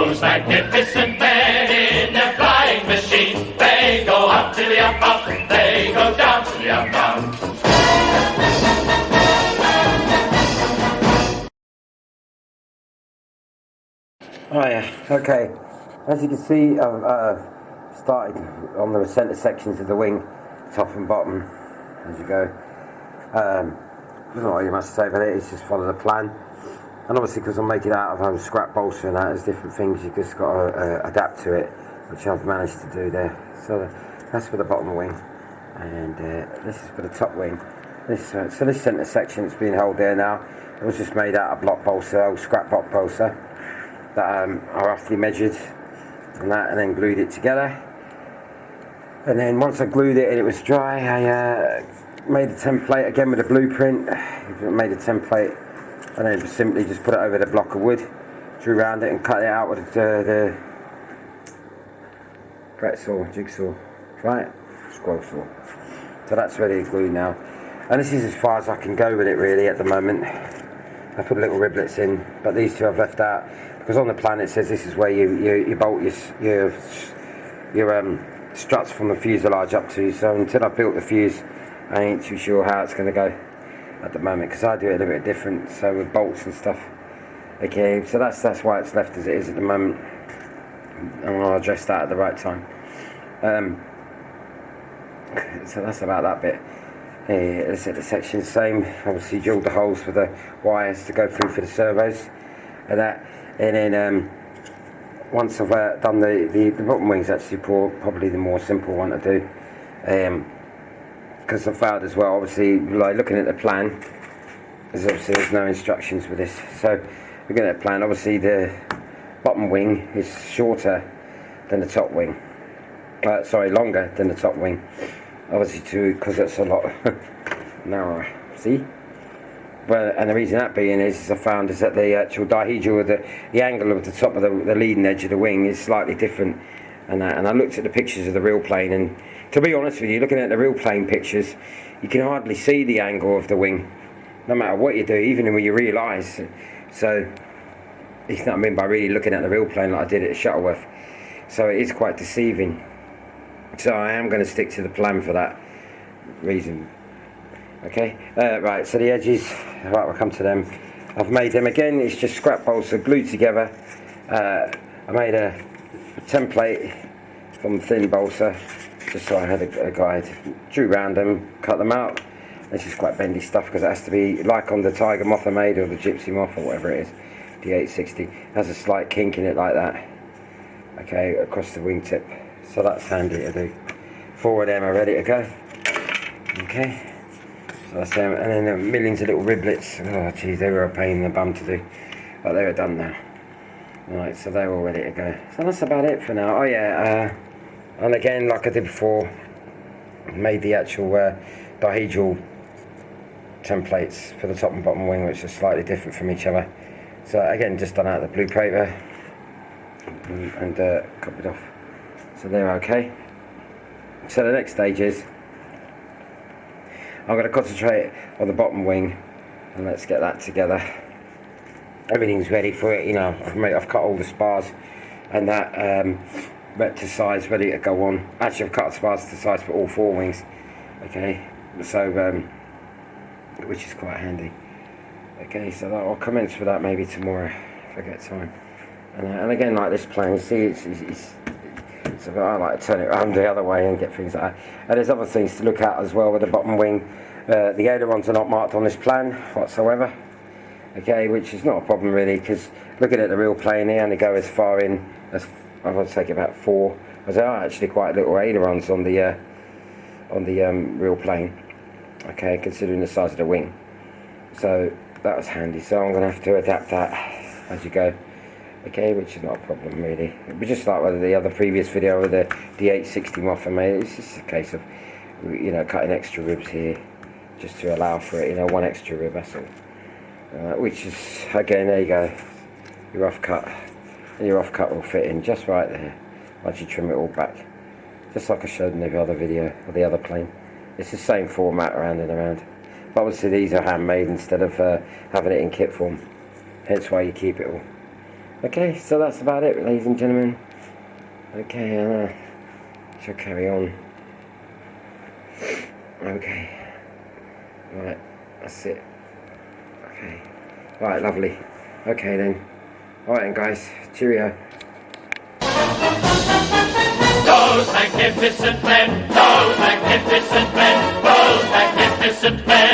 those magnificent men in their flying machines. They go up to the up, up, they go down to the up, down. Oh yeah, okay. As you can see, I've started on the centre sections of the wing, top and bottom, as you go. I don't know what you must say about it, it's just follow the plan. And obviously because I'm making it out of scrap bolster and that, there's different things you've just got to adapt to it, which I've managed to do there. So that's for the bottom wing, and this is for the top wing. So this centre section that's being held there now, it was just made out of block bolster, old scrap block bolster, that I roughly measured and that, and then glued it together. And then once I glued it and it was dry, I made a template again with a blueprint. Made a template and then simply just put it over the block of wood, drew around it and cut it out with the fret saw, jigsaw, right? Scroll saw. So that's ready to glue now. And this is as far as I can go with it really at the moment. I put little riblets in, but these two I've left out because on the plan it says this is where you bolt your struts from the fuselage up to. So until I've built the fuse, I ain't too sure how it's going to go at the moment, because I do it a little bit different, so with bolts and stuff. Okay, so that's why it's left as it is at the moment, and I'll address that at the right time. So that's about that bit. Let's hit the section, same, obviously drilled the holes for the wires to go through for the servos and that, and then once I've done the bottom wings, actually probably the more simple one to do, because I found as well, obviously, like looking at the plan, there's no instructions with this. So looking at the plan, obviously the bottom wing is shorter than the top wing. Longer than the top wing. Obviously because it's a lot narrower. See? Well, and the reason that being is I found is that the actual dihedral, the angle of the top of the leading edge of the wing is slightly different. And I looked at the pictures of the real plane, and to be honest with you, looking at the real plane pictures, you can hardly see the angle of the wing, no matter what you do, even when you realise. So, you know what I mean by really looking at the real plane like I did at Shuttleworth. So it is quite deceiving. So I am going to stick to the plan for that reason. Okay, right, so the edges, right, we'll come to them. I've made them again, it's just scrap bolts glued together. I made a template from thin balsa, just so I had a guide. Drew round them, cut them out. This is quite bendy stuff because it has to be like on the Tiger Moth I made, or the Gypsy Moth, or whatever it is, the 860. Has a slight kink in it like that. Okay, across the wingtip. So that's handy to do. 4 of them are ready to go. Okay. So that's them, and then there are millions of little riblets. Oh geez, they were a pain in the bum to do, but they were done now. Right, so they're all ready to go. So that's about it for now. Oh yeah, and again, like I did before, made the actual dihedral templates for the top and bottom wing, which are slightly different from each other. So again, just done out the blue paper and copied off. So they're okay. So the next stage is I'm going to concentrate on the bottom wing, and let's get that together. Everything's ready for it, you know. I've cut all the spars and that to size, ready to go on. Actually, I've cut the spars to size for all 4 wings. Okay, so which is quite handy. Okay, so I'll commence with that maybe tomorrow if I get time. And again, like this plane, see, so I like to turn it around the other way and get things like that. And there's other things to look at as well with the bottom wing. The ailerons are not marked on this plan whatsoever. Okay, which is not a problem really, because looking at the real plane, they only go as far in as I would take about 4. Because there are actually quite little ailerons on the real plane. Okay, considering the size of the wing. So that was handy. So I'm going to have to adapt that as you go. Okay, which is not a problem really. But just like with the other previous video with the 860 Moth I made, it's just a case of, you know, cutting extra ribs here just to allow for it, you know, 1 extra rib, that's all. Which is, again, there you go, your rough cut. And your rough cut will fit in just right there once you trim it all back. Just like I showed in the other video, or the other plane. It's the same format around and around. But obviously these are handmade instead of having it in kit form. Hence why you keep it all. Okay, so that's about it, ladies and gentlemen. Okay, shall carry on. Okay, right, that's it. Okay, right, lovely. Okay then. Alright then guys, cheerio. Those magnificent men, those magnificent men, those magnificent men.